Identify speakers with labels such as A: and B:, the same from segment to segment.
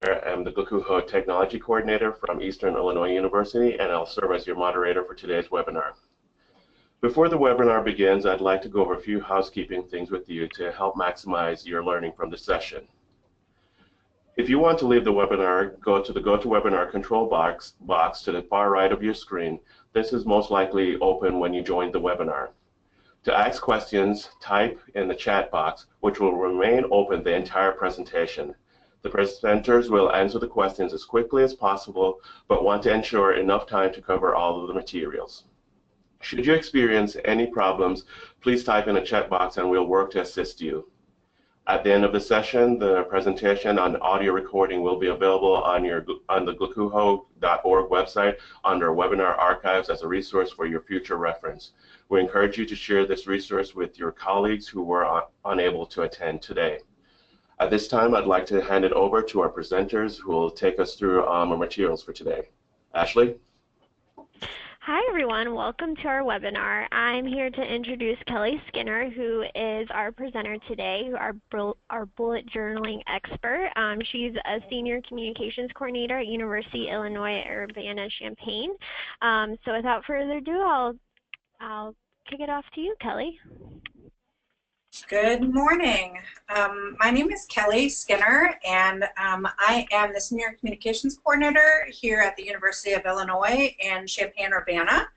A: I'm the Gakuho Technology Coordinator from Eastern Illinois University, and I'll serve as your moderator for today's webinar. Before the webinar begins, I'd like to go over a few housekeeping things with you to help maximize your learning from the session. If you want to leave the webinar, go to the GoToWebinar control box to the far right of your screen. This is most likely open when you joined the webinar. To ask questions, type in the chat box, which will remain open the entire presentation. The presenters will answer the questions as quickly as possible, but want to ensure enough time to cover all of the materials. Should you experience any problems, please type in a chat box and we'll work to assist you. At the end of the session, the presentation on audio recording will be available on the gakuho.org website under Webinar Archives as a resource for your future reference. We encourage you to share this resource with your colleagues who were unable to attend today. At this time, I'd like to hand it over to our presenters who will take us through our materials for today. Ashley?
B: Hi everyone, welcome to our webinar. I'm here to introduce Kelly Skinner, who is our presenter today, our bullet journaling expert. She's a senior communications coordinator at University of Illinois-Urbana-Champaign. So without further ado, I'll kick it off to you, Kelly.
C: Good morning. My name is Kelly Skinner, and I am the Senior Communications Coordinator here at the University of Illinois in Champaign-Urbana.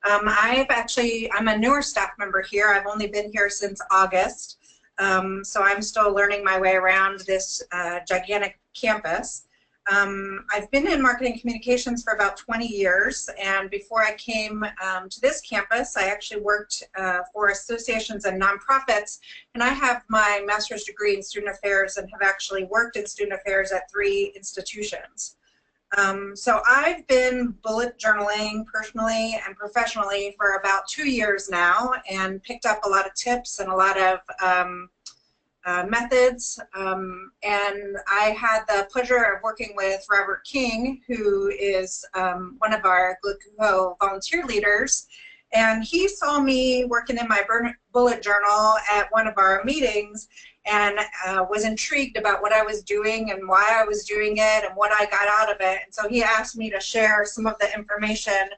C: I'm a newer staff member here. I've only been here since August, so I'm still learning my way around this gigantic campus. I've been in marketing communications for about 20 years, and before I came to this campus, I actually worked for associations and nonprofits, and I have my master's degree in student affairs and have actually worked in student affairs at 3 institutions. So I've been bullet journaling personally and professionally for about 2 years now and picked up a lot of tips and a lot of methods, and I had the pleasure of working with Robert King, who is one of our Gakuho volunteer leaders, and he saw me working in my bullet journal at one of our meetings and was intrigued about what I was doing and why I was doing it and what I got out of it, and so he asked me to share some of the information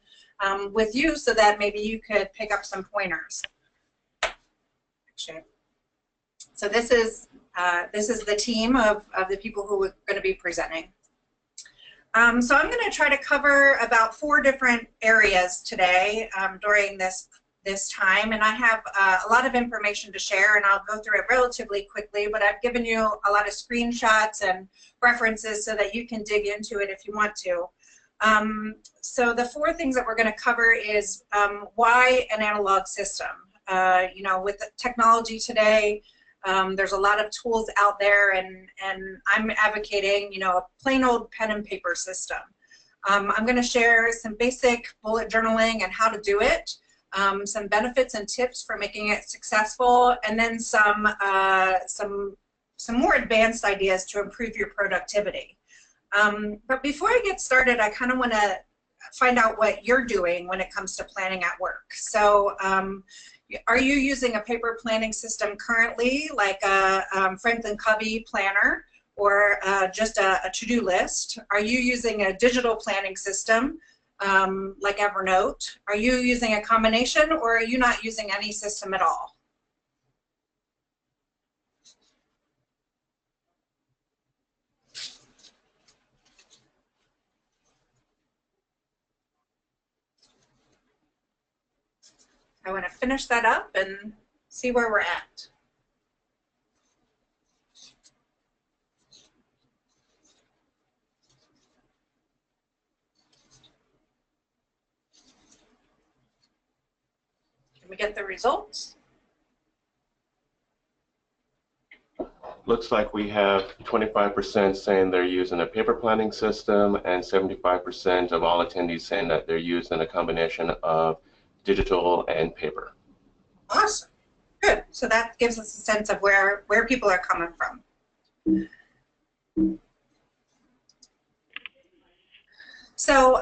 C: with you so that maybe you could pick up some pointers. Actually, so this is the team of the people who are going to be presenting. So I'm going to try to cover about 4 different areas today during this time, and I have a lot of information to share, and I'll go through it relatively quickly, but I've given you a lot of screenshots and references so that you can dig into it if you want to. So the 4 things that we're going to cover is why an analog system. You know, with the technology today, there's a lot of tools out there, and I'm advocating, you know, a plain old pen and paper system. I'm going to share some basic bullet journaling and how to do it, some benefits and tips for making it successful, and then some more advanced ideas to improve your productivity. But before I get started, I kind of want to find out what you're doing when it comes to planning at work. So are you using a paper planning system currently, like a Franklin Covey planner, or just a to-do list? Are you using a digital planning system, like Evernote? Are you using a combination, or are you not using any system at all? I want to finish that up and see where we're at. Can we get the results?
A: Looks like we have 25% saying they're using a paper planning system and 75% of all attendees saying that they're using a combination of digital and paper.
C: Awesome. Good. So that gives us a sense of where people are coming from. So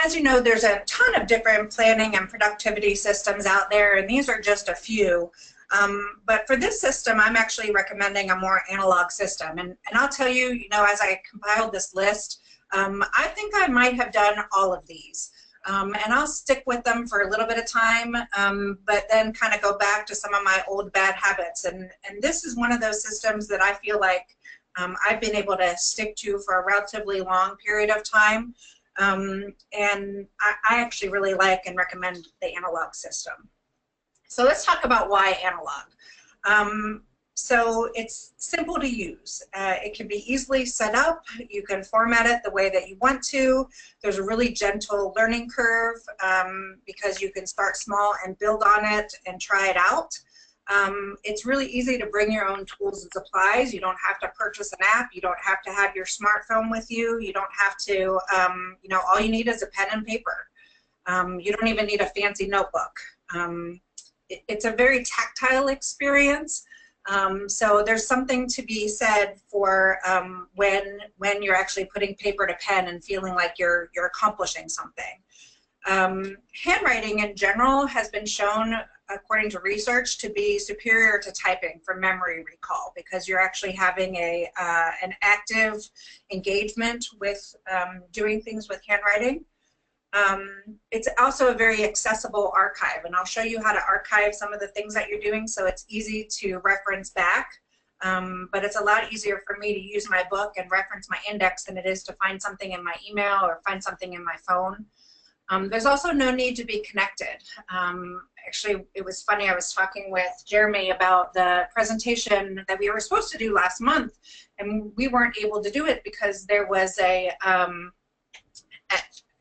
C: as you know, there's a ton of different planning and productivity systems out there, and these are just a few. But for this system, I'm actually recommending a more analog system. And I'll tell you, as I compiled this list, I think I might have done all of these. And I'll stick with them for a little bit of time, but then kind of go back to some of my old bad habits. And this is one of those systems that I feel like I've been able to stick to for a relatively long period of time. And I actually really like and recommend the analog system. So let's talk about why analog. So it's simple to use. It can be easily set up. You can format it the way that you want to. There's a really gentle learning curve because you can start small and build on it and try it out. It's really easy to bring your own tools and supplies. You don't have to purchase an app. You don't have to have your smartphone with you. You don't have to, all you need is a pen and paper. You don't even need a fancy notebook. It's a very tactile experience. So there's something to be said for when you're actually putting paper to pen and feeling like you're accomplishing something. Handwriting in general has been shown, according to research, to be superior to typing for memory recall because you're actually having an active engagement with doing things with handwriting. It's also a very accessible archive, and I'll show you how to archive some of the things that you're doing so it's easy to reference back. But it's a lot easier for me to use my book and reference my index than it is to find something in my email or find something in my phone. There's also no need to be connected. Actually, it was funny, I was talking with Jeremy about the presentation that we were supposed to do last month, and we weren't able to do it because there was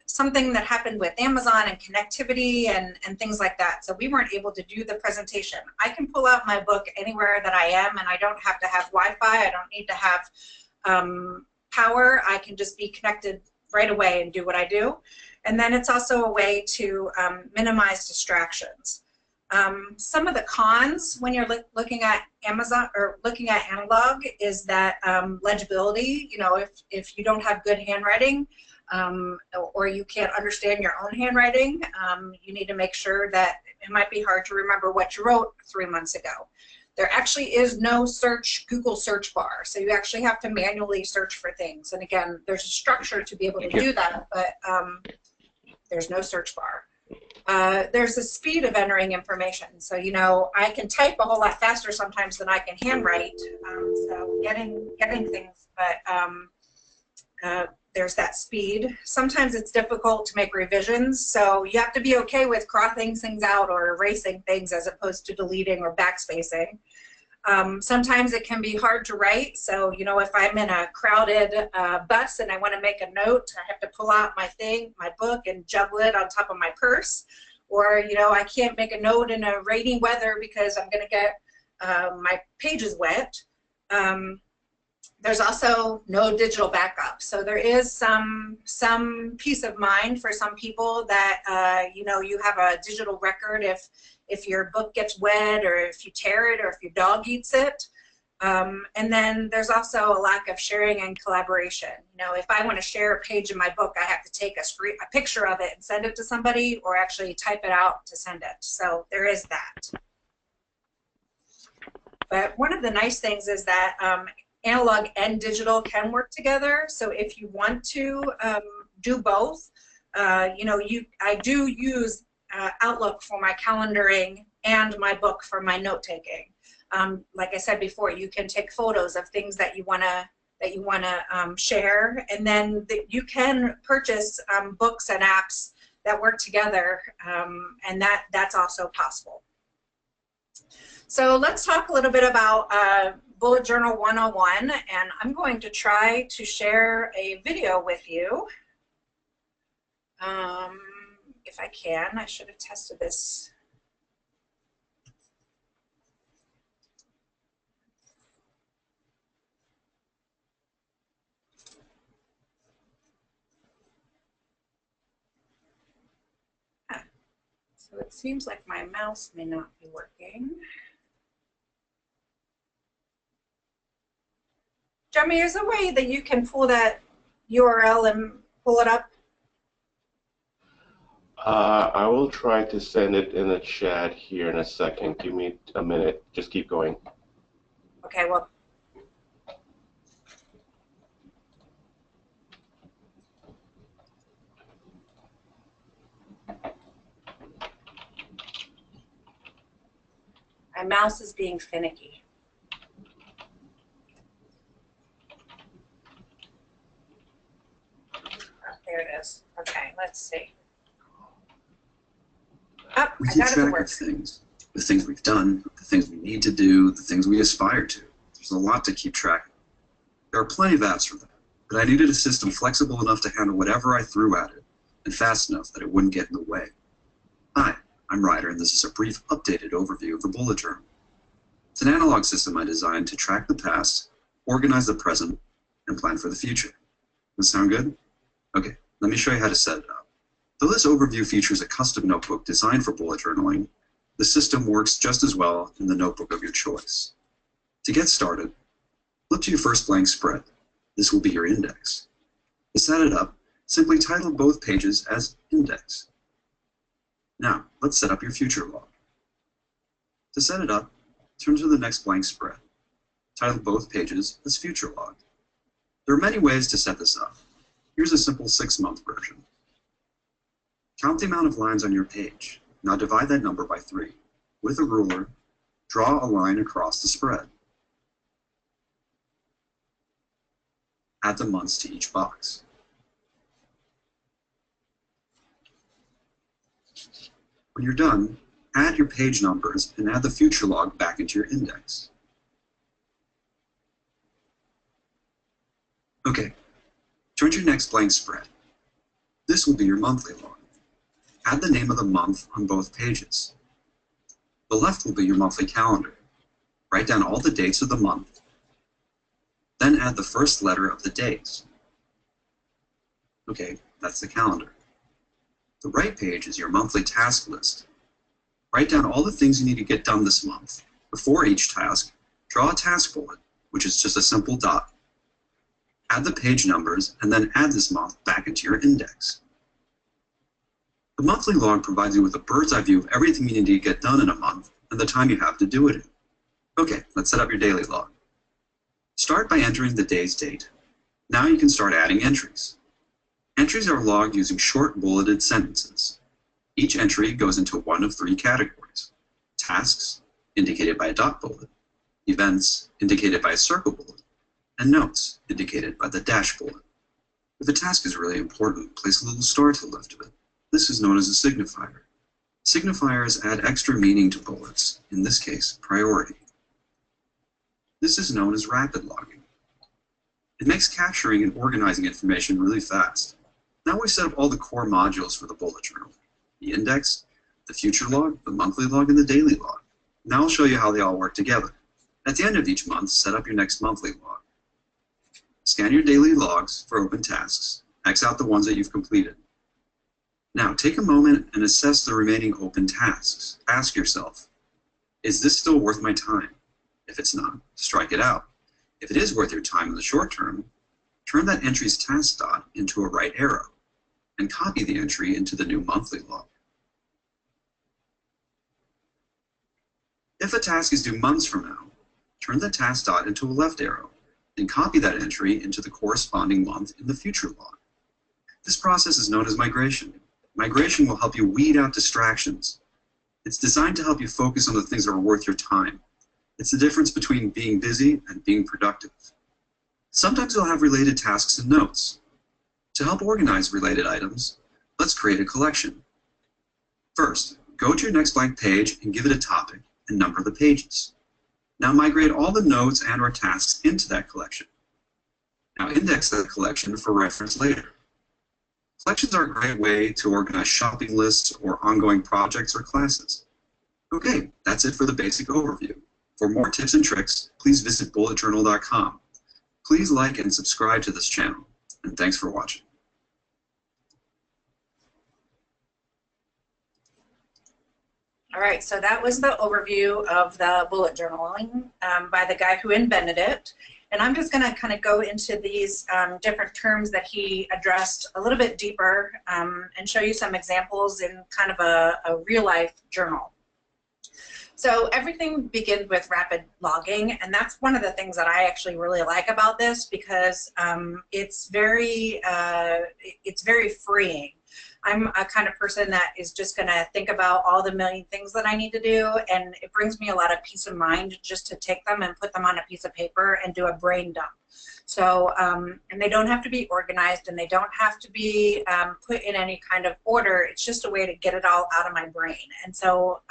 C: something that happened with Amazon and connectivity and things like that. So we weren't able to do the presentation. I can pull out my book anywhere that I am, and I don't have to have Wi-Fi. I don't need to have power. I can just be connected right away and do what I do. And then it's also a way to minimize distractions. Some of the cons when you're looking at Amazon or looking at analog is that legibility. If you don't have good handwriting, or you can't understand your own handwriting, you need to make sure that it might be hard to remember what you wrote 3 months ago. There actually is no Google search bar, so you actually have to manually search for things. And again, there's a structure to be able to do that, but there's no search bar. There's the speed of entering information. So, I can type a whole lot faster sometimes than I can handwrite, so getting things, but there's that speed. Sometimes it's difficult to make revisions, so you have to be okay with crossing things out or erasing things as opposed to deleting or backspacing. Sometimes it can be hard to write, so if I'm in a crowded bus and I want to make a note, I have to pull out my book and juggle it on top of my purse, or I can't make a note in a rainy weather because I'm going to get my pages wet. There's also no digital backup, so there is some peace of mind for some people that you have a digital record if your book gets wet or if you tear it or if your dog eats it. And then there's also a lack of sharing and collaboration. If I want to share a page in my book, I have to take a picture of it and send it to somebody, or actually type it out to send it. So there is that. But one of the nice things is that analog and digital can work together. So if you want to do both, I do use Outlook for my calendaring and my book for my note-taking. Like I said before, you can take photos of things that you wanna share, and then you can purchase books and apps that work together, and that's also possible. So let's talk a little bit about Bullet Journal 101, and I'm going to try to share a video with you. If I can, I should have tested this. So it seems like my mouse may not be working. Jeremy, is there a way that you can pull that URL and pull it up?
A: I will try to send it in the chat here in a second. Give me a minute. Just keep going.
C: Okay, well. My mouse is being finicky. Oh, there it is. Okay, let's see. Oh,
D: We
C: I
D: keep
C: got it to
D: track
C: work.
D: of things, the things we've done, the things we need to do, the things we aspire to. There's a lot to keep track of. There are plenty of apps for that, but I needed a system flexible enough to handle whatever I threw at it, and fast enough that it wouldn't get in the way. Hi, I'm Ryder, and this is a brief updated overview of the bullet journal. It's an analog system I designed to track the past, organize the present, and plan for the future. Does that sound good? Okay, let me show you how to set it up. Though this overview features a custom notebook designed for bullet journaling, the system works just as well in the notebook of your choice. To get started, flip to your first blank spread. This will be your index. To set it up, simply title both pages as Index. Now, let's set up your future log. To set it up, turn to the next blank spread. Title both pages as Future Log. There are many ways to set this up. Here's a simple 6-month version. Count the amount of lines on your page. Now divide that number by 3. With a ruler, draw a line across the spread. Add the months to each box. When you're done, add your page numbers and add the future log back into your index. Okay, turn to your next blank spread. This will be your monthly log. Add the name of the month on both pages. The left will be your monthly calendar. Write down all the dates of the month. Then add the first letter of the days. Okay, that's the calendar. The right page is your monthly task list. Write down all the things you need to get done this month. Before each task, draw a task bullet, which is just a simple dot. Add the page numbers, and then add this month back into your index. The monthly log provides you with a bird's eye view of everything you need to get done in a month and the time you have to do it in. Okay, let's set up your daily log. Start by entering the day's date. Now you can start adding entries. Entries are logged using short bulleted sentences. Each entry goes into one of 3 categories: tasks, indicated by a dot bullet; events, indicated by a circle bullet; and notes, indicated by the dash bullet. If a task is really important, place a little star to the left of it. This is known as a signifier. Signifiers add extra meaning to bullets, in this case, priority. This is known as rapid logging. It makes capturing and organizing information really fast. Now we've set up all the core modules for the bullet journal: the index, the future log, the monthly log, and the daily log. Now I'll show you how they all work together. At the end of each month, set up your next monthly log. Scan your daily logs for open tasks. X out the ones that you've completed. Now take a moment and assess the remaining open tasks. Ask yourself, is this still worth my time? If it's not, strike it out. If it is worth your time in the short term, turn that entry's task dot into a right arrow and copy the entry into the new monthly log. If a task is due months from now, turn the task dot into a left arrow and copy that entry into the corresponding month in the future log. This process is known as migration. Migration will help you weed out distractions. It's designed to help you focus on the things that are worth your time. It's the difference between being busy and being productive. Sometimes you'll have related tasks and notes. To help organize related items, let's create a collection. First, go to your next blank page and give it a topic and number the pages. Now migrate all the notes and or tasks into that collection. Now index that collection for reference later. Collections are a great way to organize shopping lists or ongoing projects or classes. Okay, that's it for the basic overview. For more tips and tricks, please visit bulletjournal.com. Please like and subscribe to this channel, and thanks for watching.
C: All right, so that was the overview of the bullet journaling by the guy who invented it. And I'm just going to kind of go into these different terms that he addressed a little bit deeper and show you some examples in kind of a real-life journal. So everything begins with rapid logging, and that's one of the things that I actually really like about this, because it's very freeing. I'm a kind of person that is just going to think about all the million things that I need to do, and it brings me a lot of peace of mind just to take them and put them on a piece of paper and do a brain dump. So, and they don't have to be organized, and they don't have to be put in any kind of order. It's just a way to get it all out of my brain. And so,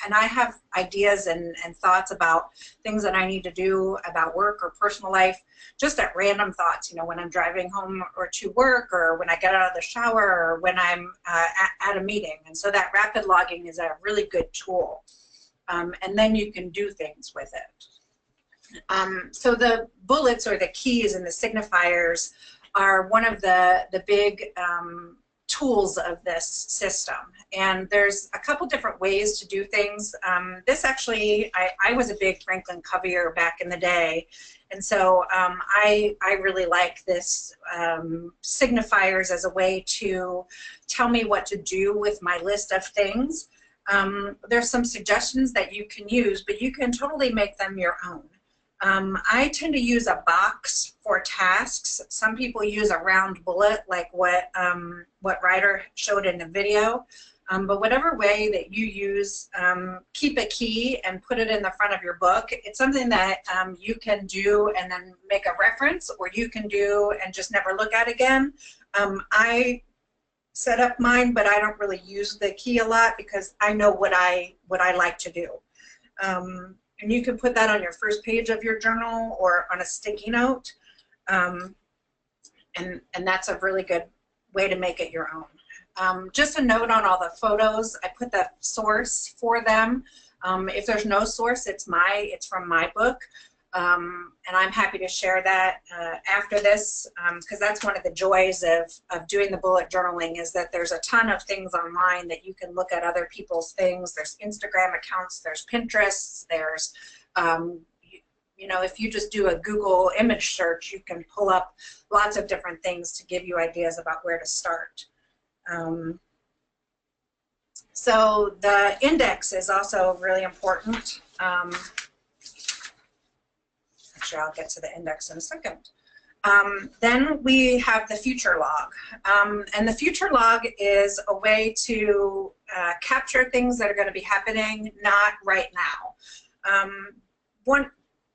C: and I have ideas and thoughts about things that I need to do about work or personal life, just at random thoughts, you know, when I'm driving home or to work, or when I get out of the shower, or when I'm at a meeting. And so that rapid logging is a really good tool. And then you can do things with it. So the bullets, or the keys, and the signifiers are one of the big tools of this system, and there's a couple different ways to do things. This actually, I was a big Franklin Covey-er back in the day, and so I really like this signifiers as a way to tell me what to do with my list of things. There's some suggestions that you can use, but you can totally make them your own. I tend to use a box for tasks. Some people use a round bullet, like what Ryder showed in the video. But whatever way that you use, keep a key and put it in the front of your book. It's something that you can do and then make a reference, or you can do and just never look at again. I set up mine, but I don't really use the key a lot because I know what I like to do. And you can put that on your first page of your journal or on a sticky note, and that's a really good way to make it your own. Just a note on all the photos, I put the source for them. If there's no source, it's from my book, and I'm happy to share that after this, because that's one of the joys of doing the bullet journaling, is that there's a ton of things online that you can look at other people's things. There's Instagram accounts, there's Pinterest, there's, you know, if you just do a Google image search, you can pull up lots of different things to give you ideas about where to start. So the index is also really important. Actually, I'll get to the index in a second. Then we have the future log. And the future log is a way to capture things that are going to be happening, not right now.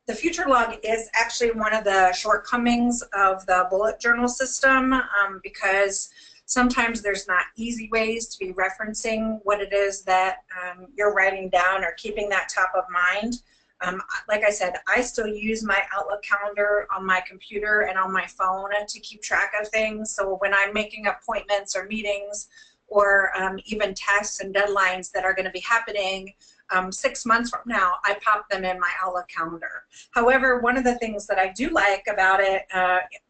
C: The future log is actually one of the shortcomings of the bullet journal system, because sometimes there's not easy ways to be referencing what it is that you're writing down or keeping that top of mind. Like I said, I still use my Outlook calendar on my computer and on my phone to keep track of things. So when I'm making appointments or meetings, or even tasks and deadlines that are going to be happening 6 months from now, I pop them in my Outlook calendar. However, one of the things that I do like about it,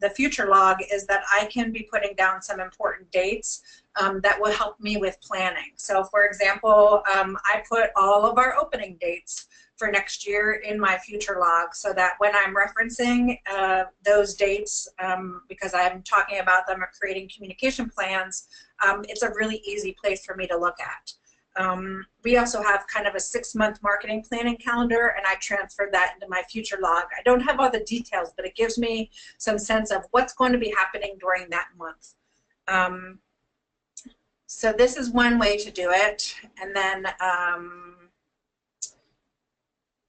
C: the future log, is that I can be putting down some important dates that will help me with planning. So for example, I put all of our opening dates for next year in my future log, so that when I'm referencing those dates, because I'm talking about them or creating communication plans, it's a really easy place for me to look at. We also have kind of a 6-month marketing planning calendar, and I transferred that into my future log. I don't have all the details, but it gives me some sense of what's going to be happening during that month. So this is one way to do it, and then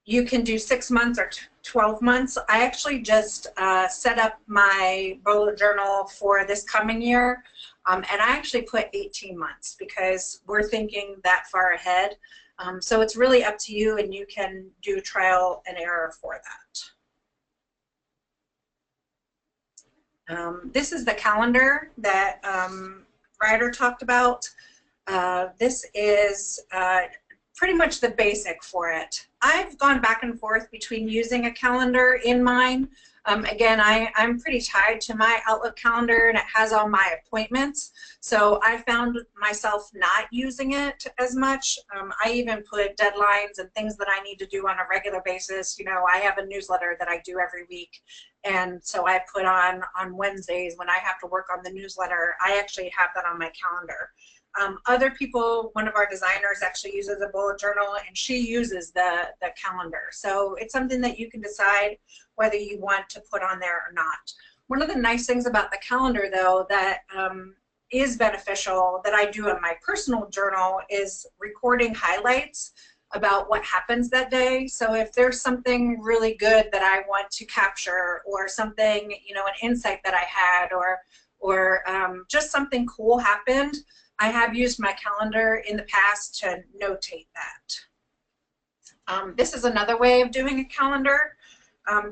C: you can do 6 months or 12 months. I actually just set up my bullet journal for this coming year, and I actually put 18 months because we're thinking that far ahead. So it's really up to you, and you can do trial and error for that. This is the calendar that Ryder talked about. This is pretty much the basic for it. I've gone back and forth between using a calendar in mine. Again, I'm pretty tied to my Outlook calendar, and it has all my appointments. So I found myself not using it as much. I even put deadlines and things that I need to do on a regular basis. You know, I have a newsletter that I do every week, and so I put on Wednesdays when I have to work on the newsletter. I actually have that on my calendar. Other people, one of our designers actually uses a bullet journal, and she uses the calendar. So it's something that you can decide whether you want to put on there or not. One of the nice things about the calendar, though, that is beneficial that I do in my personal journal is recording highlights about what happens that day. So if there's something really good that I want to capture, or something, you know, an insight that I had, or just something cool happened, I have used my calendar in the past to notate that. This is another way of doing a calendar.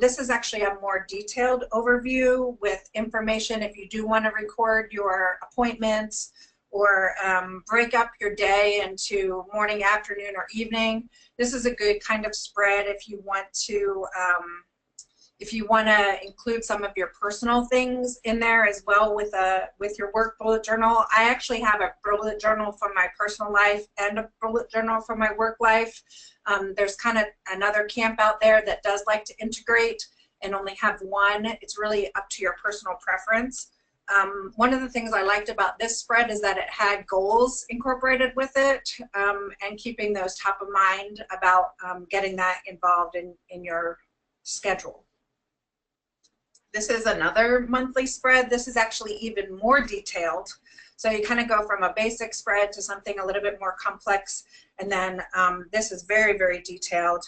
C: This is actually a more detailed overview with information if you do want to record your appointments, or break up your day into morning, afternoon, or evening. This is a good kind of spread if you want to include some of your personal things in there as well with your work bullet journal. I actually have a bullet journal for my personal life and a bullet journal for my work life. There's kind of another camp out there that does like to integrate and only have one. It's really up to your personal preference. One of the things I liked about this spread is that it had goals incorporated with it, and keeping those top of mind about getting that involved in your schedule. This is another monthly spread. This is actually even more detailed. So you kind of go from a basic spread to something a little bit more complex, and then this is very, very detailed.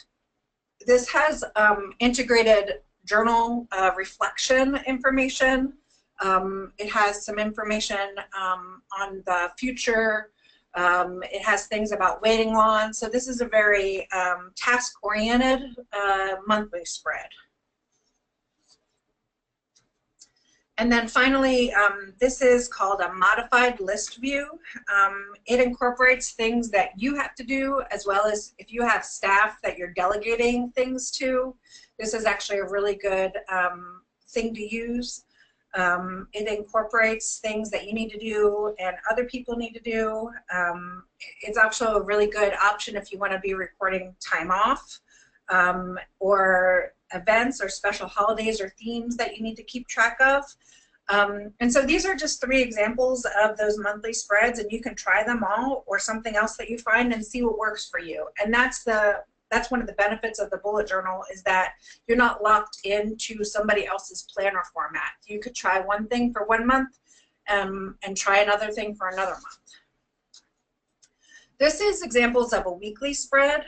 C: This has integrated journal reflection information. It has some information on the future. It has things about waiting on. So this is a very task-oriented monthly spread. And then finally, this is called a modified list view. It incorporates things that you have to do, as well as if you have staff that you're delegating things to. This is actually a really good thing to use. It incorporates things that you need to do and other people need to do. It's also a really good option if you want to be recording time off, or events or special holidays or themes that you need to keep track of. And so these are just 3 examples of those monthly spreads, and you can try them all or something else that you find and see what works for you. And that's one of the benefits of the bullet journal, is that you're not locked into somebody else's planner format. You could try one thing for 1 month and try another thing for another month. This is examples of a weekly spread.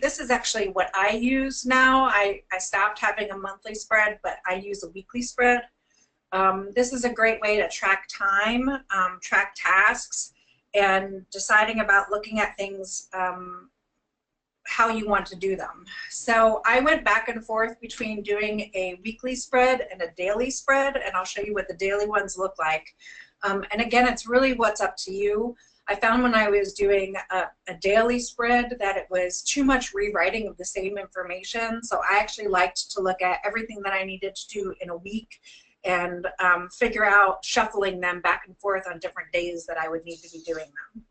C: This is actually what I use now. I stopped having a monthly spread, but I use a weekly spread. This is a great way to track time, track tasks, and deciding about looking at things, how you want to do them. So I went back and forth between doing a weekly spread and a daily spread, and I'll show you what the daily ones look like. And again, it's really what's up to you. I found when I was doing a daily spread that it was too much rewriting of the same information, so I actually liked to look at everything that I needed to do in a week and figure out shuffling them back and forth on different days that I would need to be doing them.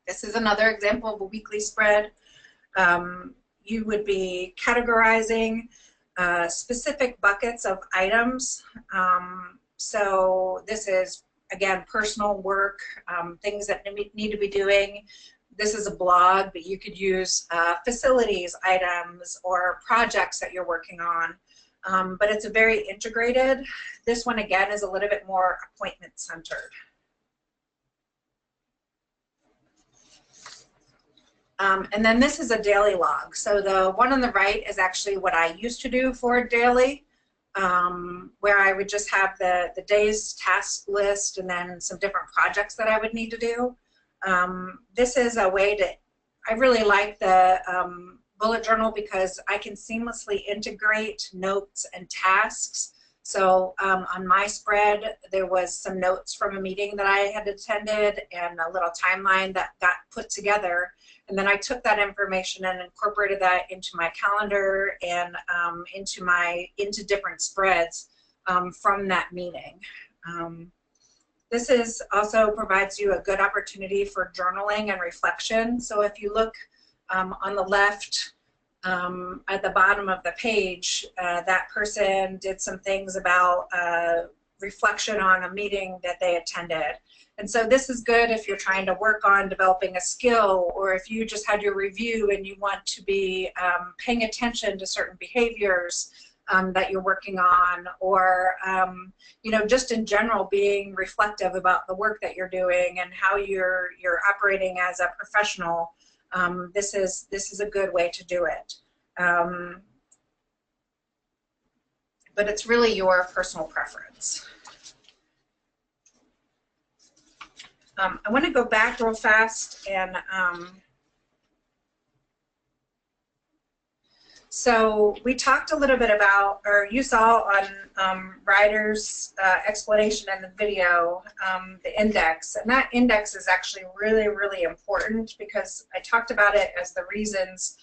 C: This is another example of a weekly spread. You would be categorizing specific buckets of items. So this is, again, personal work, things that need to be doing. This is a blog, but you could use facilities items or projects that you're working on. But it's a very integrated. This one, again, is a little bit more appointment-centered. And then this is a daily log. So the one on the right is actually what I used to do for daily, where I would just have the day's task list and then some different projects that I would need to do. This is a way to, I really like the bullet journal because I can seamlessly integrate notes and tasks. So on my spread, there was some notes from a meeting that I had attended and a little timeline that got put together. And then I took that information and incorporated that into my calendar and into different spreads from that meeting. This is also provides you a good opportunity for journaling and reflection. So if you look on the left at the bottom of the page, that person did some things about reflection on a meeting that they attended. And so this is good if you're trying to work on developing a skill, or if you just had your review and you want to be paying attention to certain behaviors that you're working on, or you know, just in general being reflective about the work that you're doing and how you're operating as a professional. This is a good way to do it. But it's really your personal preference. I want to go back real fast and so we talked a little bit about, or you saw on Ryder's explanation in the video, the index. And that index is actually really, really important because I talked about it as the reasons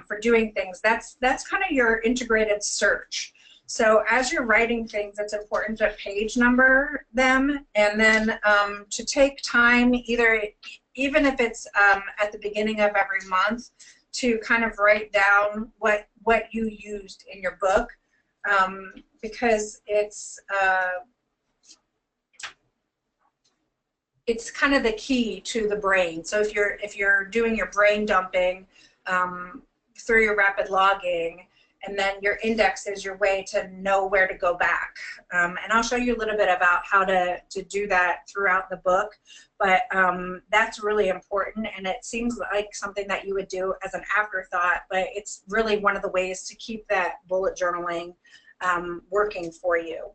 C: for doing things. That's kind of your integrated search. So as you're writing things, it's important to page number them, and then to take time, even if it's at the beginning of every month, to kind of write down what you used in your book, because it's kind of the key to the brain. So if you're doing your brain dumping through your rapid logging, and then your index is your way to know where to go back. And I'll show you a little bit about how to do that throughout the book, but that's really important, and it seems like something that you would do as an afterthought, but it's really one of the ways to keep that bullet journaling working for you.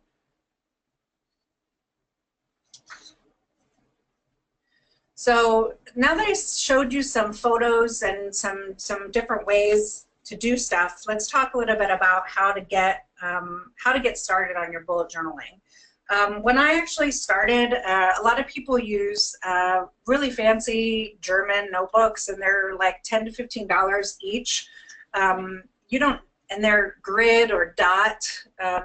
C: So now that I showed you some photos and some different ways to do stuff, let's talk a little bit about how to get started on your bullet journaling. When I actually started, a lot of people use really fancy German notebooks, and they're like $10 to $15 each. And they're grid or dot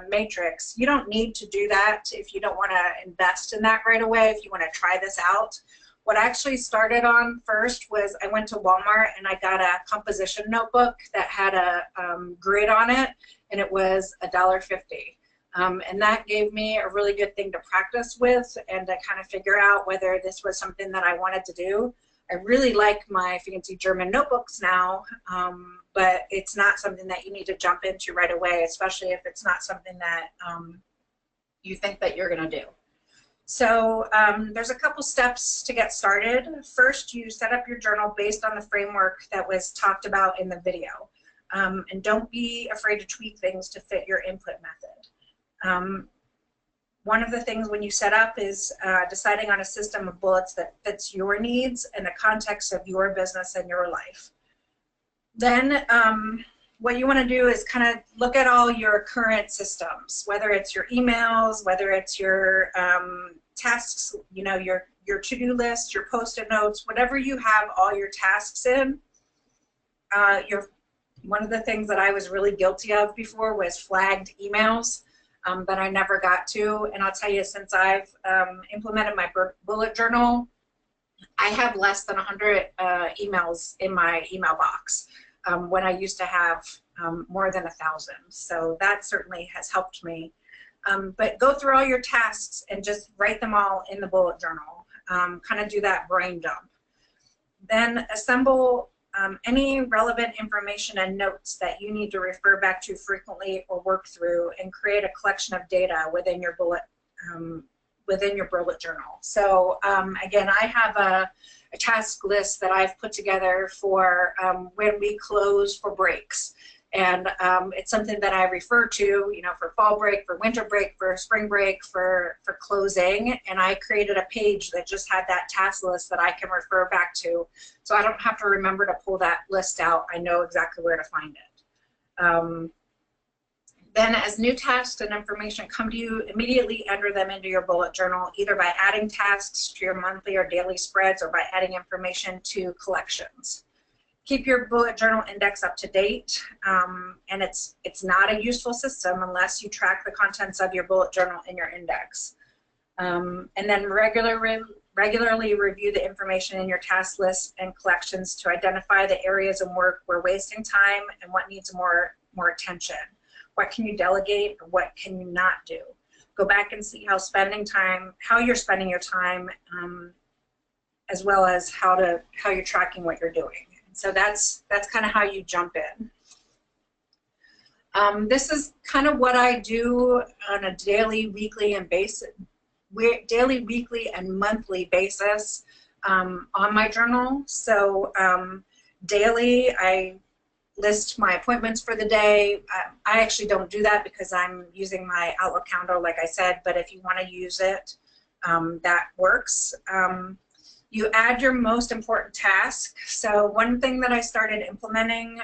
C: matrix. You don't need to do that if you don't want to invest in that right away, if you want to try this out. What I actually started on first was I went to Walmart and I got a composition notebook that had a grid on it, and it was $1.50. And that gave me a really good thing to practice with and to kind of figure out whether this was something that I wanted to do. I really like my fancy German notebooks now, but it's not something that you need to jump into right away, especially if it's not something that you think that you're going to do. So there's a couple steps to get started. First, you set up your journal based on the framework that was talked about in the video. And don't be afraid to tweak things to fit your input method. One of the things when you set up is deciding on a system of bullets that fits your needs and the context of your business and your life. Then what you want to do is kind of look at all your current systems, whether it's your emails, whether it's your tasks, you know, your to-do list, your post-it notes, whatever you have all your tasks in. One of the things that I was really guilty of before was flagged emails that I never got to. And I'll tell you, since I've implemented my bullet journal, I have less than 100 emails in my email box. When I used to have more than 1,000. So that certainly has helped me. But go through all your tasks and just write them all in the bullet journal. Kind of do that brain dump. Then assemble any relevant information and notes that you need to refer back to frequently or work through, and create a collection of data within your bullet journal. So again, I have a task list that I've put together for when we close for breaks. And it's something that I refer to, you know, for fall break, for winter break, for spring break, for closing. And I created a page that just had that task list that I can refer back to. So I don't have to remember to pull that list out. I know exactly where to find it. Then as new tasks and information come to you, immediately enter them into your bullet journal, either by adding tasks to your monthly or daily spreads or by adding information to collections. keep your bullet journal index up to date, and it's not a useful system unless you track the contents of your bullet journal in your index. And then regularly review the information in your task list and collections to identify the areas of work where wasting time and what needs more attention. What can you delegate or what can you not do? Go back and see how you're spending your time, as well as how you're tracking what you're doing. So that's kind of how you jump in. This is kind of what I do on a daily, weekly, and monthly basis on my journal. So daily, I list my appointments for the day. I actually don't do that because I'm using my Outlook calendar, like I said, but if you want to use it, that works. You add your most important task. So one thing that I started implementing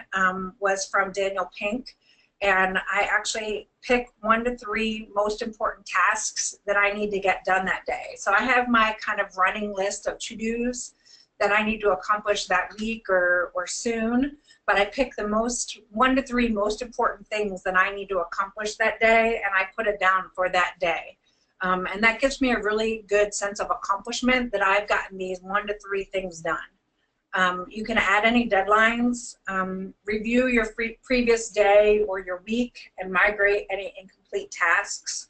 C: was from Daniel Pink, and I actually pick 1 to 3 most important tasks that I need to get done that day. So I have my kind of running list of to-dos that I need to accomplish that week or soon, but I pick the 1 to 3 most important things that I need to accomplish that day, and I put it down for that day. And that gives me a really good sense of accomplishment that I've gotten these 1 to 3 things done. You can add any deadlines, review your previous day or your week, and migrate any incomplete tasks.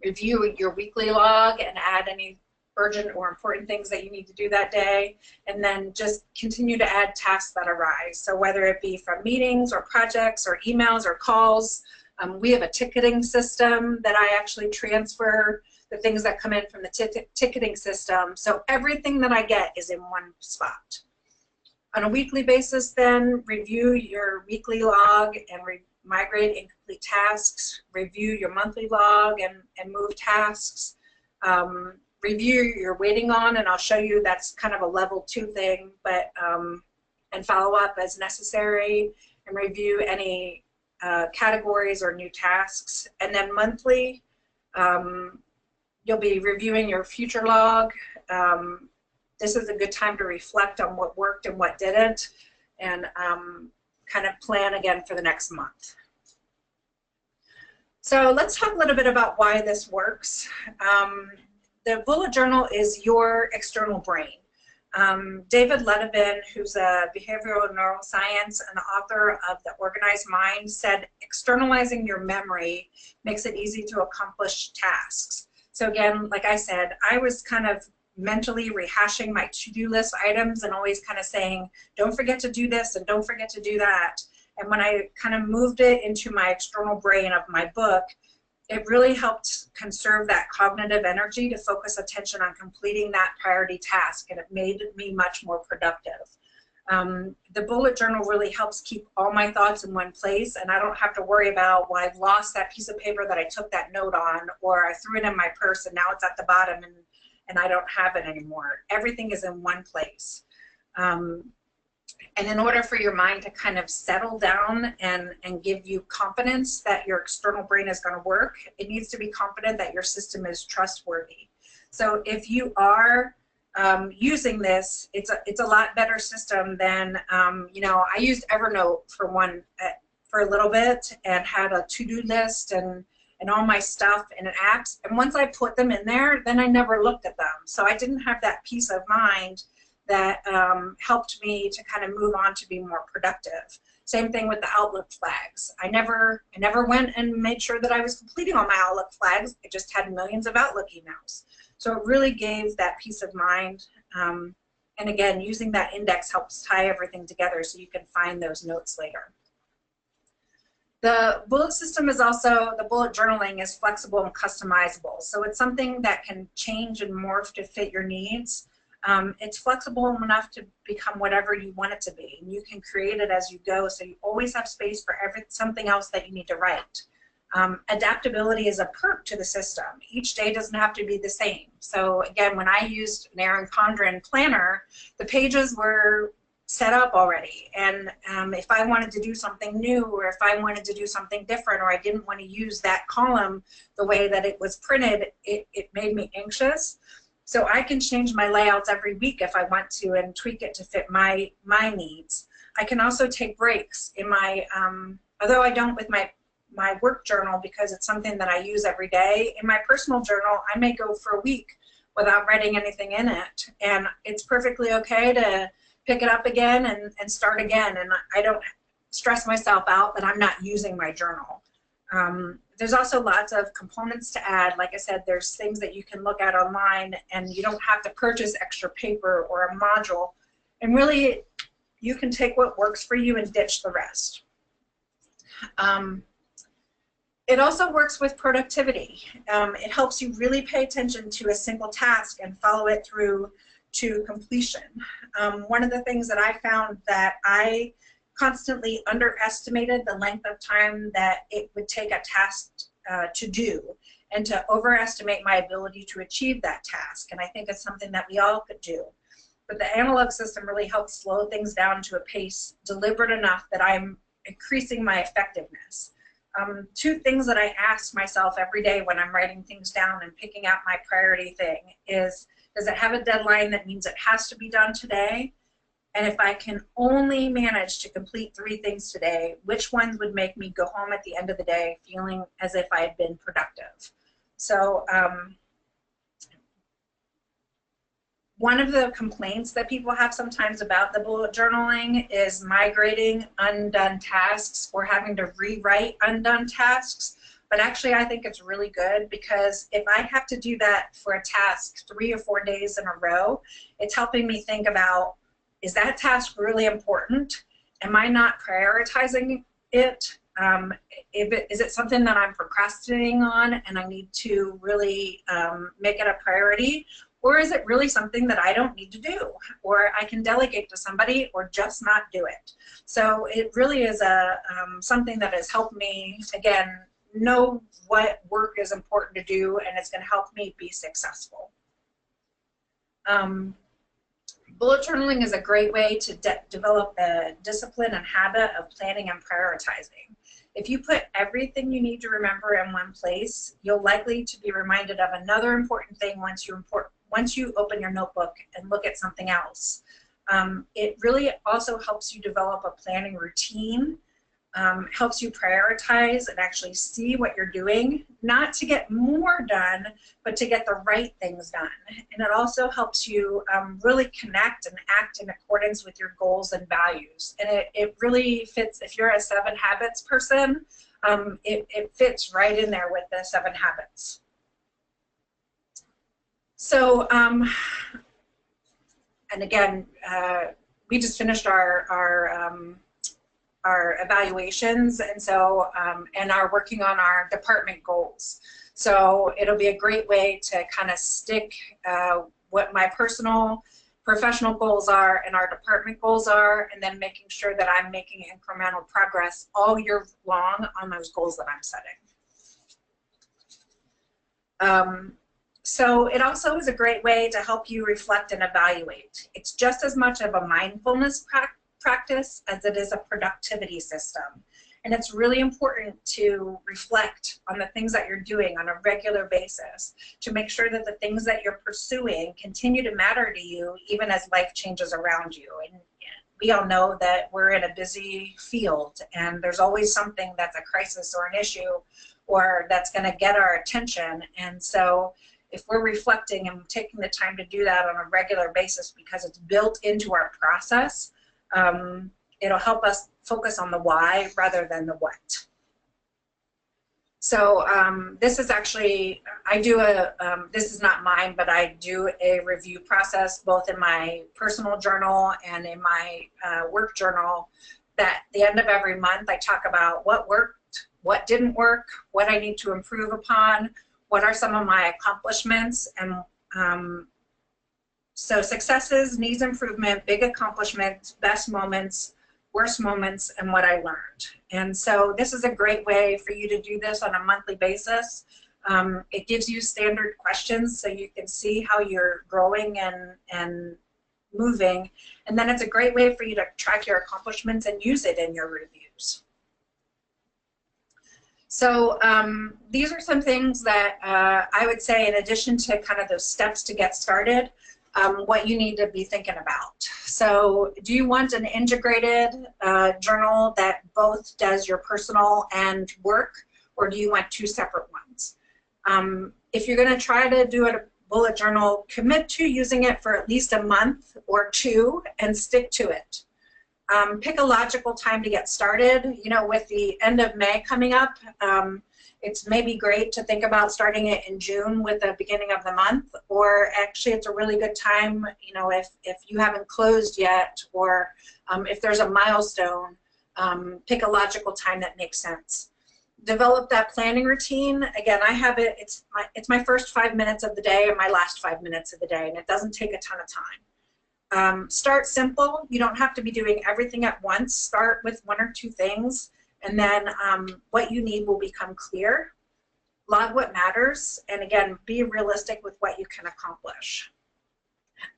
C: Review your weekly log and add any urgent or important things that you need to do that day, and then just continue to add tasks that arise. So whether it be from meetings or projects or emails or calls, we have a ticketing system that I actually transfer the things that come in from the ticketing system. So everything that I get is in one spot. On a weekly basis then, review your weekly log and migrate incomplete tasks, review your monthly log and move tasks, review you're waiting on, and I'll show you that's kind of a level 2 thing, but and follow up as necessary, and review any categories or new tasks. And then monthly, you'll be reviewing your future log. This is a good time to reflect on what worked and what didn't, and kind of plan again for the next month. So let's talk a little bit about why this works. The bullet journal is your external brain. David Letevin, who's a behavioral neuroscience and the author of The Organized Mind, said externalizing your memory makes it easy to accomplish tasks. So again, like I said, I was kind of mentally rehashing my to-do list items and always kind of saying, don't forget to do this and don't forget to do that. And when I kind of moved it into my external brain of my book, it really helped conserve that cognitive energy to focus attention on completing that priority task, and it made me much more productive. The bullet journal really helps keep all my thoughts in one place, and I don't have to worry about, well, I've lost that piece of paper that I took that note on, or I threw it in my purse and now it's at the bottom and I don't have it anymore. Everything is in one place. And in order for your mind to kind of settle down and give you confidence that your external brain is going to work, it needs to be confident that your system is trustworthy. So if you are using this, it's a lot better system than, you know, I used Evernote for a little bit and had a to-do list and all my stuff in apps. And once I put them in there, then I never looked at them. So I didn't have that peace of mind that helped me to kind of move on to be more productive. Same thing with the Outlook flags. I never went and made sure that I was completing all my Outlook flags. I just had millions of Outlook emails. So it really gave that peace of mind. And again, using that index helps tie everything together so you can find those notes later. The bullet system is also, the bullet journaling is flexible and customizable. So it's something that can change and morph to fit your needs. It's flexible enough to become whatever you want it to be. And you can create it as you go, so you always have space for something else that you need to write. Adaptability is a perk to the system. Each day doesn't have to be the same. So again, when I used an Erin Condren planner, the pages were set up already. And if I wanted to do something new, or if I wanted to do something different, or I didn't want to use that column the way that it was printed, it made me anxious. So I can change my layouts every week if I want to and tweak it to fit my needs. I can also take breaks in my, although I don't with my work journal because it's something that I use every day. In my personal journal, I may go for a week without writing anything in it. And it's perfectly okay to pick it up again and start again. And I don't stress myself out that I'm not using my journal. There's also lots of components to add. Like I said, there's things that you can look at online and you don't have to purchase extra paper or a module. And really, you can take what works for you and ditch the rest. It also works with productivity. It helps you really pay attention to a single task and follow it through to completion. One of the things that I found that I constantly underestimated the length of time that it would take a task to do, and to overestimate my ability to achieve that task. And I think it's something that we all could do. But the analog system really helps slow things down to a pace deliberate enough that I'm increasing my effectiveness. Two things that I ask myself every day when I'm writing things down and picking out my priority thing is, does it have a deadline that means it has to be done today? And if I can only manage to complete 3 things today, which ones would make me go home at the end of the day feeling as if I had been productive? So one of the complaints that people have sometimes about the bullet journaling is migrating undone tasks or having to rewrite undone tasks. But actually, I think it's really good because if I have to do that for a task 3 or 4 days in a row, it's helping me think about, is that task really important? Am I not prioritizing it? Is it something that I'm procrastinating on and I need to really make it a priority? Or is it really something that I don't need to do, or I can delegate to somebody, or just not do it? So it really is something that has helped me, again, know what work is important to do, and it's going to help me be successful. Bullet journaling is a great way to develop a discipline and habit of planning and prioritizing. If you put everything you need to remember in one place, you'll likely to be reminded of another important thing once you open your notebook and look at something else. It really also helps you develop a planning routine, helps you prioritize and actually see what you're doing, not to get more done, but to get the right things done. And it also helps you really connect and act in accordance with your goals and values. And it really fits, if you're a 7 Habits person, it fits right in there with the 7 Habits. So, and again, we just finished our evaluations, and so and are working on our department goals. So it'll be a great way to kind of stick what my personal, professional goals are and our department goals are, and then making sure that I'm making incremental progress all year long on those goals that I'm setting. So it also is a great way to help you reflect and evaluate. It's just as much of a mindfulness practice as it is a productivity system. And it's really important to reflect on the things that you're doing on a regular basis to make sure that the things that you're pursuing continue to matter to you even as life changes around you. And we all know that we're in a busy field and there's always something that's a crisis or an issue or that's going to get our attention. And so if we're reflecting and taking the time to do that on a regular basis because it's built into our process, it'll help us focus on the why rather than the what. So this is actually, I do this is not mine, but I do a review process both in my personal journal and in my work journal that at the end of every month I talk about what worked, what didn't work, what I need to improve upon, what are some of my accomplishments, and so successes, needs improvement, big accomplishments, best moments, worst moments, and what I learned. And so this is a great way for you to do this on a monthly basis. It gives you standard questions so you can see how you're growing and moving. And then it's a great way for you to track your accomplishments and use it in your reviews. So these are some things that I would say, in addition to kind of those steps to get started, what you need to be thinking about. So do you want an integrated journal that both does your personal and work, or do you want two separate ones? If you're going to try to do a bullet journal, commit to using it for at least a month or two and stick to it. Pick a logical time to get started. You know, with the end of May coming up, it's maybe great to think about starting it in June with the beginning of the month, or actually it's a really good time, you know, if you haven't closed yet, or if there's a milestone, pick a logical time that makes sense. Develop that planning routine. Again, I have it, it's my first 5 minutes of the day and my last 5 minutes of the day, and it doesn't take a ton of time. Start simple. You don't have to be doing everything at once. Start with one or two things, and then what you need will become clear. Log what matters, and again, be realistic with what you can accomplish.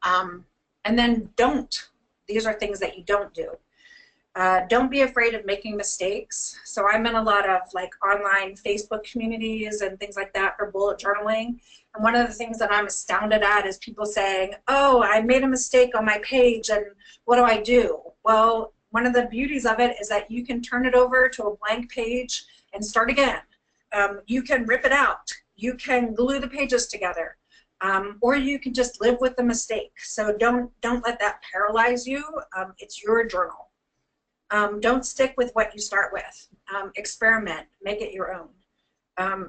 C: And then don't. These are things that you don't do. Don't be afraid of making mistakes. So I'm in a lot of like online Facebook communities and things like that for bullet journaling. And one of the things that I'm astounded at is people saying, oh, I made a mistake on my page and what do I do? Well, one of the beauties of it is that you can turn it over to a blank page and start again. You can rip it out. You can glue the pages together. Or you can just live with the mistake. So don't let that paralyze you. It's your journal. Don't stick with what you start with. Experiment, make it your own.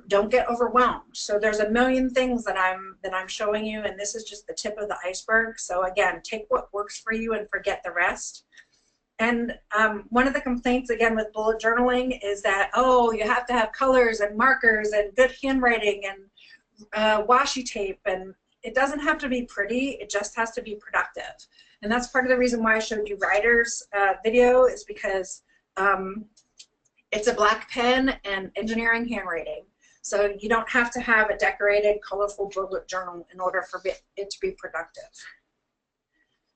C: Don't get overwhelmed. So there's a million things that I'm showing you, and this is just the tip of the iceberg. So again, take what works for you and forget the rest. And one of the complaints again with bullet journaling is that, oh, you have to have colors and markers and good handwriting and washi tape, and it doesn't have to be pretty, it just has to be productive. And that's part of the reason why I showed you Ryder's video, is because it's a black pen and engineering handwriting. So you don't have to have a decorated, colorful bullet journal in order for it to be productive.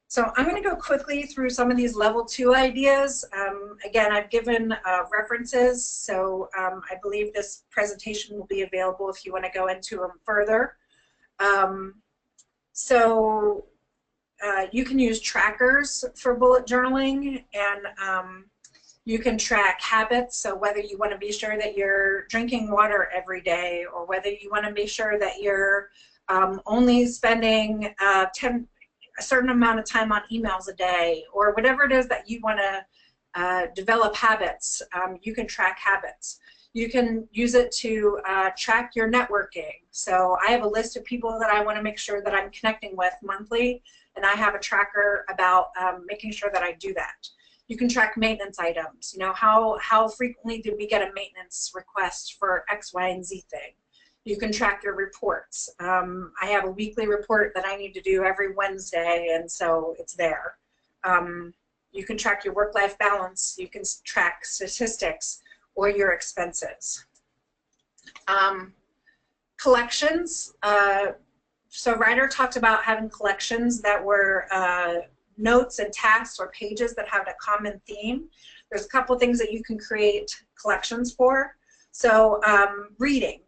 C: So I'm going to go quickly through some of these level 2 ideas. Again, I've given references, so I believe this presentation will be available if you want to go into them further. You can use trackers for bullet journaling, and you can track habits, so whether you want to be sure that you're drinking water every day, or whether you want to be sure that you're only spending a certain amount of time on emails a day, or whatever it is that you want to develop habits. You can track habits. You can use it to track your networking. So I have a list of people that I want to make sure that I'm connecting with monthly, and I have a tracker about making sure that I do that. You can track maintenance items. You know, how frequently did we get a maintenance request for X, Y, and Z thing? You can track your reports. I have a weekly report that I need to do every Wednesday, and so it's there. You can track your work-life balance. You can track statistics or your expenses. Collections. So Ryder talked about having collections that were notes and tasks or pages that have a common theme. There's a couple things that you can create collections for. So reading.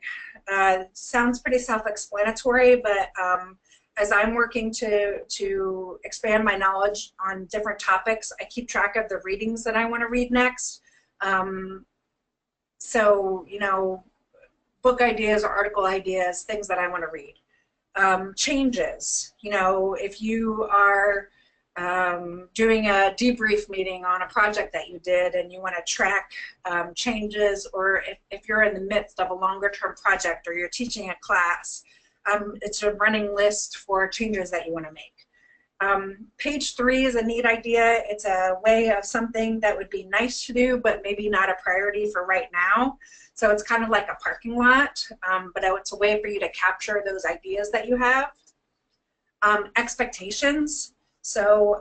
C: Sounds pretty self-explanatory, but as I'm working to expand my knowledge on different topics, I keep track of the readings that I want to read next. So, you know, book ideas or article ideas, things that I want to read. Changes. You know, if you are doing a debrief meeting on a project that you did and you want to track changes, or if you're in the midst of a longer-term project or you're teaching a class, it's a running list for changes that you want to make. Page 3 is a neat idea. It's a way of something that would be nice to do, but maybe not a priority for right now. So it's kind of like a parking lot, but it's a way for you to capture those ideas that you have. Expectations. So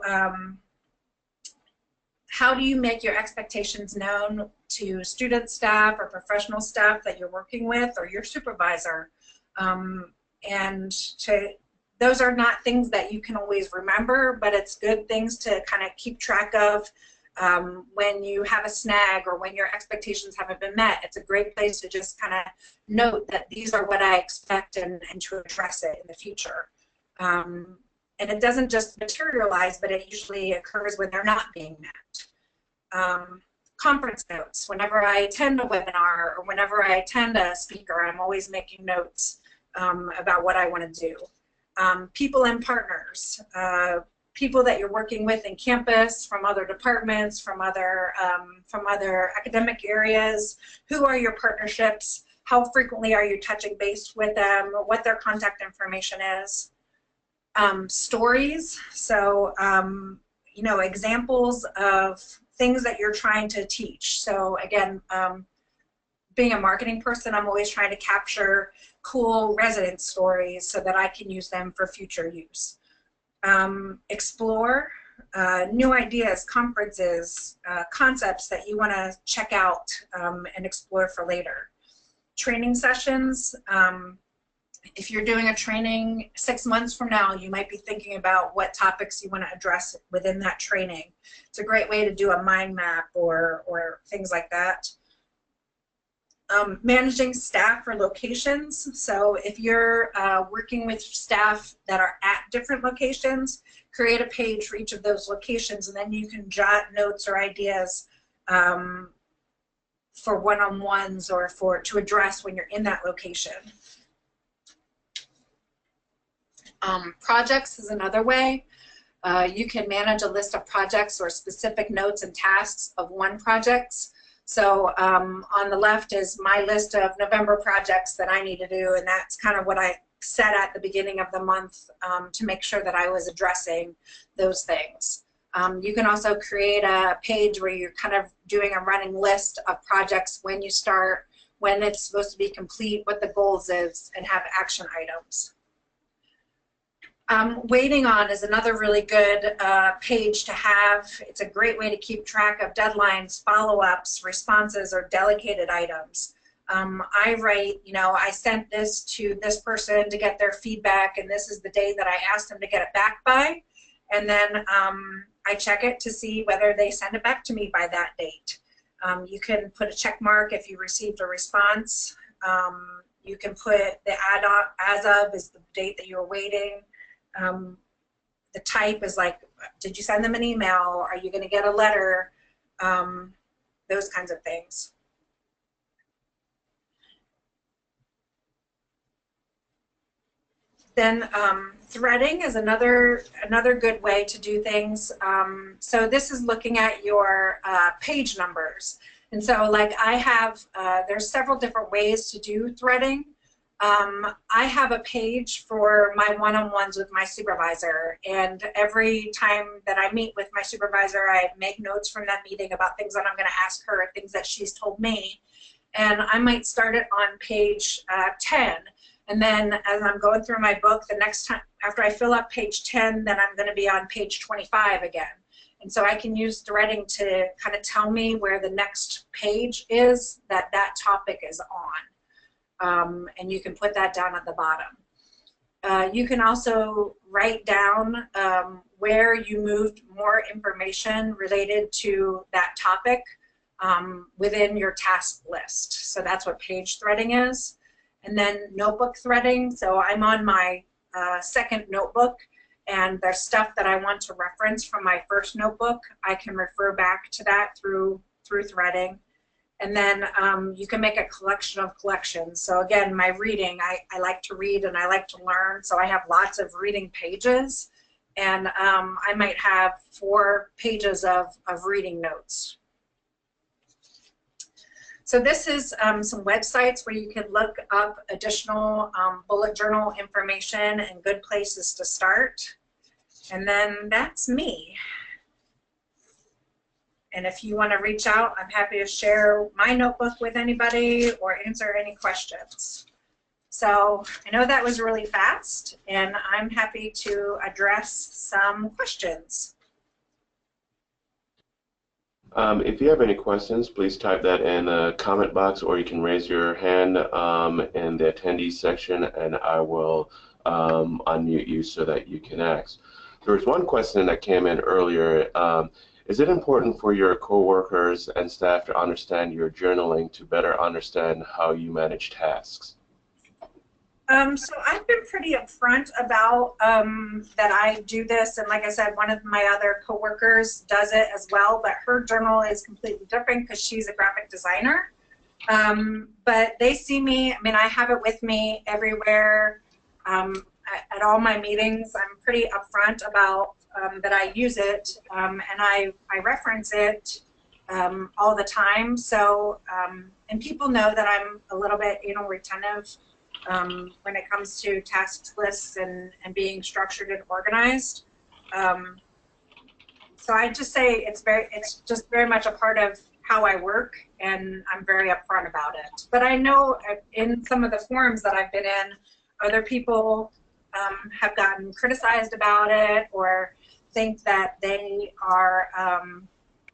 C: how do you make your expectations known to student staff or professional staff that you're working with, or your supervisor? Those are not things that you can always remember, but it's good things to kind of keep track of When you have a snag or when your expectations haven't been met, it's a great place to just kind of note that these are what I expect and to address it in the future. And it doesn't just materialize, but it usually occurs when they're not being met. Conference notes. Whenever I attend a webinar or whenever I attend a speaker, I'm always making notes about what I want to do. People and partners. People that you're working with in campus, from other departments, from other academic areas. Who are your partnerships? How frequently are you touching base with them? What their contact information is? Stories. So, you know, examples of things that you're trying to teach. So again, being a marketing person, I'm always trying to capture cool resident stories so that I can use them for future use. Explore new ideas, conferences, concepts that you want to check out and explore for later. Training sessions. If you're doing a training 6 months from now, you might be thinking about what topics you want to address within that training. It's a great way to do a mind map or things like that. Managing staff or locations. So if you're working with staff that are at different locations, create a page for each of those locations, and then you can jot notes or ideas for one-on-ones or to address when you're in that location. Projects is another way. You can manage a list of projects or specific notes and tasks of one project. So on the left is my list of November projects that I need to do, and that's kind of what I set at the beginning of the month to make sure that I was addressing those things. You can also create a page where you're kind of doing a running list of projects, when you start, when it's supposed to be complete, what the goals is, and have action items. Waiting on is another really good page to have. It's a great way to keep track of deadlines, follow-ups, responses, or delegated items. I write, you know, I sent this to this person to get their feedback, and this is the day that I asked them to get it back by. And then I check it to see whether they send it back to me by that date. You can put a check mark if you received a response. You can put the as of is the date that you're waiting. The type is like, did you send them an email? Are you going to get a letter? Those kinds of things. Then threading is another good way to do things. So this is looking at your page numbers. And so like I have, there's several different ways to do threading. I have a page for my one-on-ones with my supervisor, and every time that I meet with my supervisor, I make notes from that meeting about things that I'm going to ask her, things that she's told me, and I might start it on page 10, and then as I'm going through my book, the next time, after I fill up page 10, then I'm going to be on page 25 again. And so I can use threading to kind of tell me where the next page is that that topic is on. And you can put that down at the bottom. You can also write down where you moved more information related to that topic within your task list. So that's what page threading is. And then notebook threading. So I'm on my second notebook, and there's stuff that I want to reference from my first notebook. I can refer back to that through threading. And then you can make a collection of collections. So again, my reading, I like to read and I like to learn, so I have lots of reading pages. And I might have 4 pages of reading notes. So this is some websites where you can look up additional bullet journal information and good places to start. And then that's me. And if you want to reach out, I'm happy to share my notebook with anybody or answer any questions. So I know that was really fast, and I'm happy to address some questions.
A: If you have any questions, please type that in the comment box, or you can raise your hand in the attendees section, and I will unmute you so that you can ask. There was one question that came in earlier. Is it important for your coworkers and staff to understand your journaling to better understand how you manage tasks?
C: So I've been pretty upfront about that I do this, and like I said, one of my other coworkers does it as well, but her journal is completely different because she's a graphic designer. But they see me, I mean, I have it with me everywhere. At all my meetings, I'm pretty upfront about that I use it, and I reference it all the time. So, and people know that I'm a little bit anal retentive when it comes to task lists and being structured and organized. So I just say it's just very much a part of how I work, and I'm very upfront about it. But I know in some of the forums that I've been in, other people have gotten criticized about it or think that they are,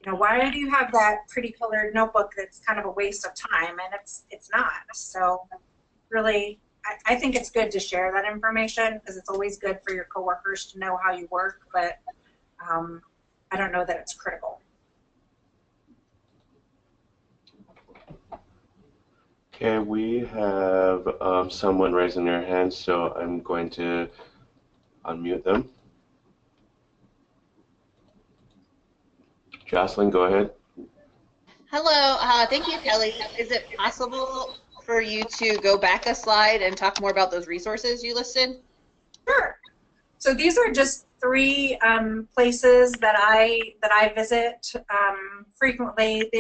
C: you know, why do you have that pretty colored notebook that's kind of a waste of time? And it's not. So really, I think it's good to share that information because it's always good for your coworkers to know how you work, but I don't know that it's critical.
A: Okay, we have someone raising their hand, so I'm going to unmute them. Jocelyn, go ahead.
E: Hello, thank you, Kelly. Is it possible for you to go back a slide and talk more about those resources you listed?
C: Sure. So these are just 3 places that I visit frequently.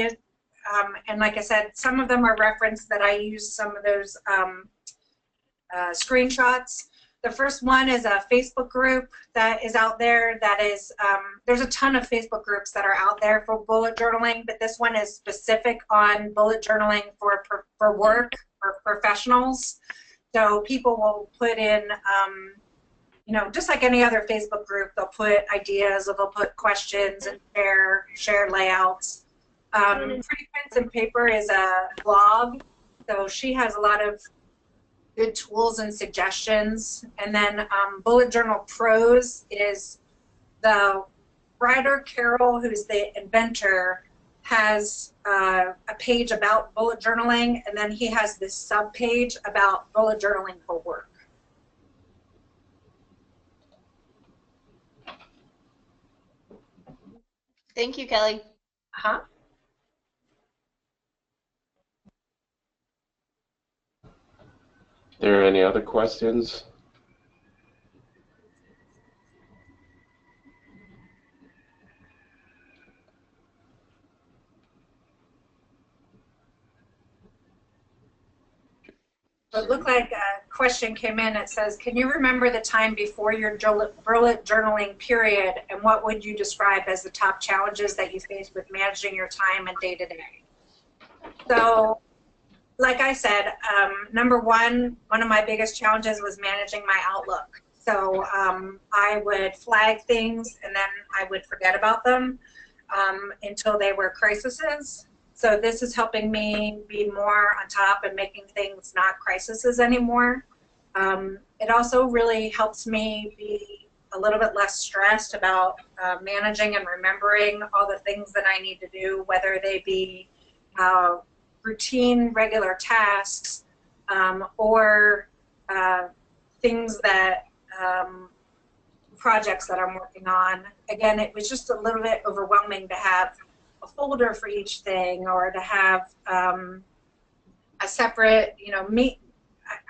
C: And like I said, some of them are referenced that I use some of those screenshots. The first one is a Facebook group that is out there that is, there's a ton of Facebook groups that are out there for bullet journaling, but this one is specific on bullet journaling for work or professionals. So people will put in, you know, just like any other Facebook group, they'll put ideas or they'll put questions and share layouts. Pretty Pens and Paper is a blog, so she has a lot of good tools and suggestions. And then Bullet Journal Pros is the writer, Carol, who's the inventor, has a page about bullet journaling, and then he has this sub-page about bullet journaling for work.
E: Thank you, Kelly.
C: Uh-huh.
A: Are there any other questions?
C: It looked like a question came in. It says, can you remember the time before your bullet journaling period, and what would you describe as the top challenges that you faced with managing your time and day-to-day? So, like I said, number one of my biggest challenges was managing my Outlook. So I would flag things and then I would forget about them until they were crises. So this is helping me be more on top and making things not crises anymore. It also really helps me be a little bit less stressed about managing and remembering all the things that I need to do, whether they be routine, regular tasks, or things that, projects that I'm working on. Again, it was just a little bit overwhelming to have a folder for each thing, or to have a separate, you know,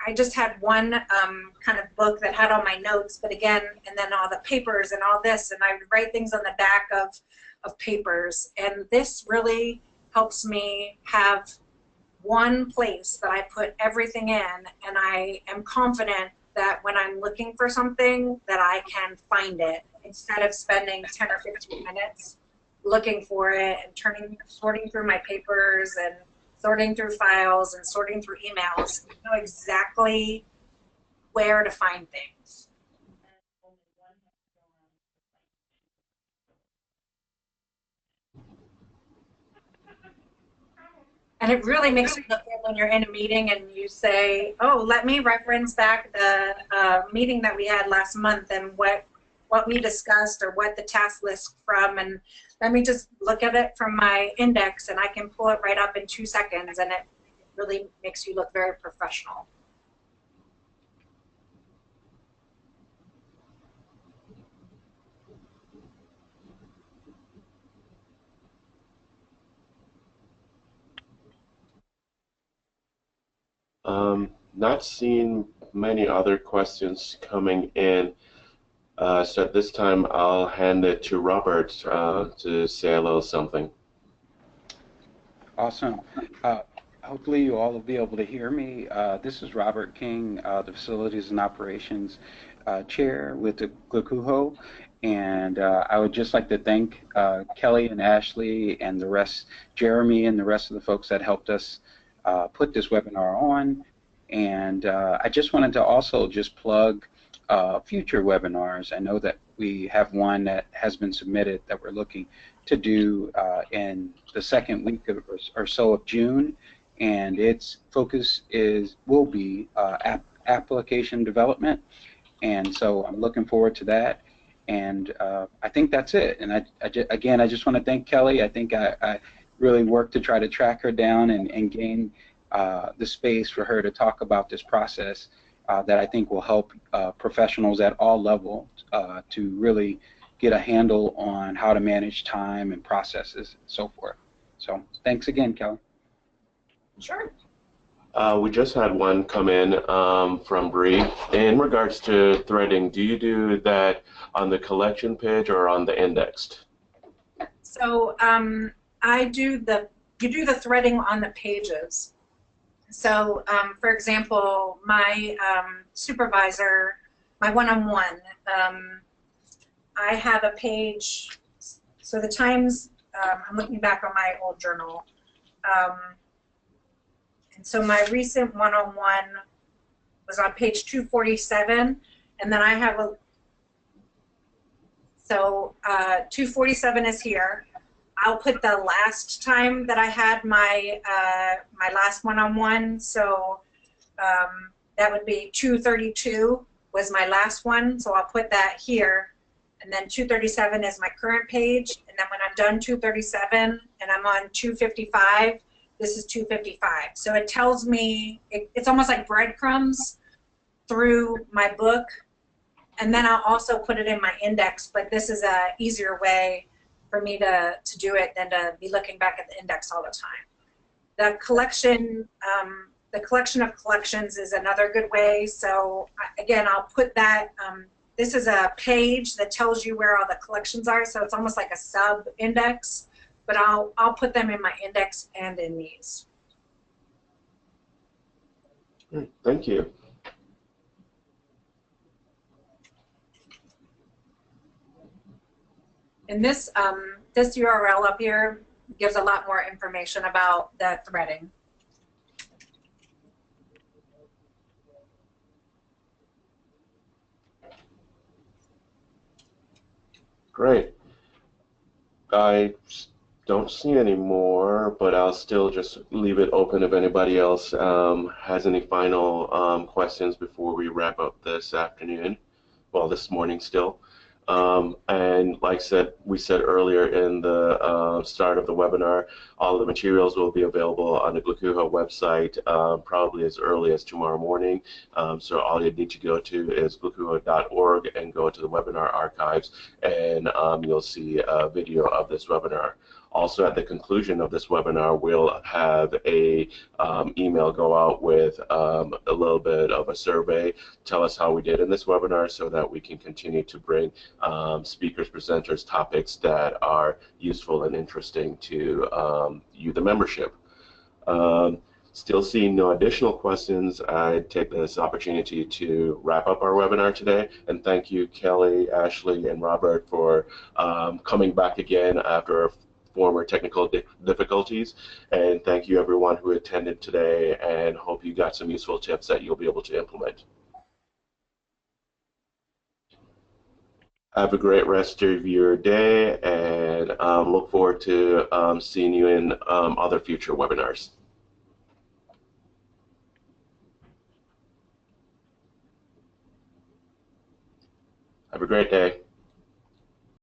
C: I just had one kind of book that had all my notes, but again, and then all the papers and all this, and I would write things on the back of papers. And this really helps me have one place that I put everything in, and I am confident that when I'm looking for something that I can find it, instead of spending 10 or 15 minutes looking for it and sorting through my papers and sorting through files and sorting through emails. I know exactly where to find things. And it really makes you look good when you're in a meeting and you say, oh, let me reference back the meeting that we had last month and what we discussed or what the task list from, and let me just look at it from my index and I can pull it right up in 2 seconds, and it really makes you look very professional.
A: Not seeing many other questions coming in. So at this time, I'll hand it to Robert to say a little something.
F: Awesome. Hopefully you all will be able to hear me. This is Robert King, the Facilities and Operations Chair with the GLCUHO. And I would just like to thank Kelly and Ashley and the rest, Jeremy and the rest of the folks that helped us put this webinar on. And I just wanted to also just plug future webinars. I know that we have one that has been submitted that we're looking to do in the second week or so of June, and its focus will be application development, and so I'm looking forward to that. And I think that's it. And again, I just want to thank Kelly. I think I really worked to try to track her down and gain the space for her to talk about this process that I think will help professionals at all levels to really get a handle on how to manage time and processes and so forth. So thanks again, Kelly.
C: Sure.
A: We just had one come in from Bree. In regards to threading, do you do that on the collection page or on the indexed?
C: So you do the threading on the pages. So, for example, my supervisor, my one-on-one, I have a page, so the times, I'm looking back on my old journal, and so my recent one-on-one was on page 247, and then I have a, so 247 is here. I'll put the last time that I had my my last one-on-one, so that would be 232 was my last one, so I'll put that here, and then 237 is my current page, and then when I'm done 237 and I'm on 255, this is 255. So it tells me, it's almost like breadcrumbs through my book, and then I'll also put it in my index, but this is a easier way for me to do it than to be looking back at the index all the time. The collection of collections is another good way. So again, I'll put that, this is a page that tells you where all the collections are. So it's almost like a sub index, but I'll put them in my index and in these.
A: Thank you.
C: And this URL up here gives a lot more information about the threading.
A: Great. I don't see any more, but I'll still just leave it open if anybody else has any final questions before we wrap up this afternoon. Well, this morning still. And like we said earlier in the start of the webinar, all of the materials will be available on the GLCUHO website probably as early as tomorrow morning. So all you need to go to is glcuho.org and go to the webinar archives, and you'll see a video of this webinar. Also, at the conclusion of this webinar, we'll have a email go out with a little bit of a survey. Tell us how we did in this webinar so that we can continue to bring speakers, presenters, topics that are useful and interesting to you, the membership. Still seeing no additional questions, I take this opportunity to wrap up our webinar today. And thank you, Kelly, Ashley, and Robert for coming back again after former technical difficulties, and thank you everyone who attended today, and hope you got some useful tips that you'll be able to implement. Have a great rest of your day, and look forward to seeing you in other future webinars. Have a great day.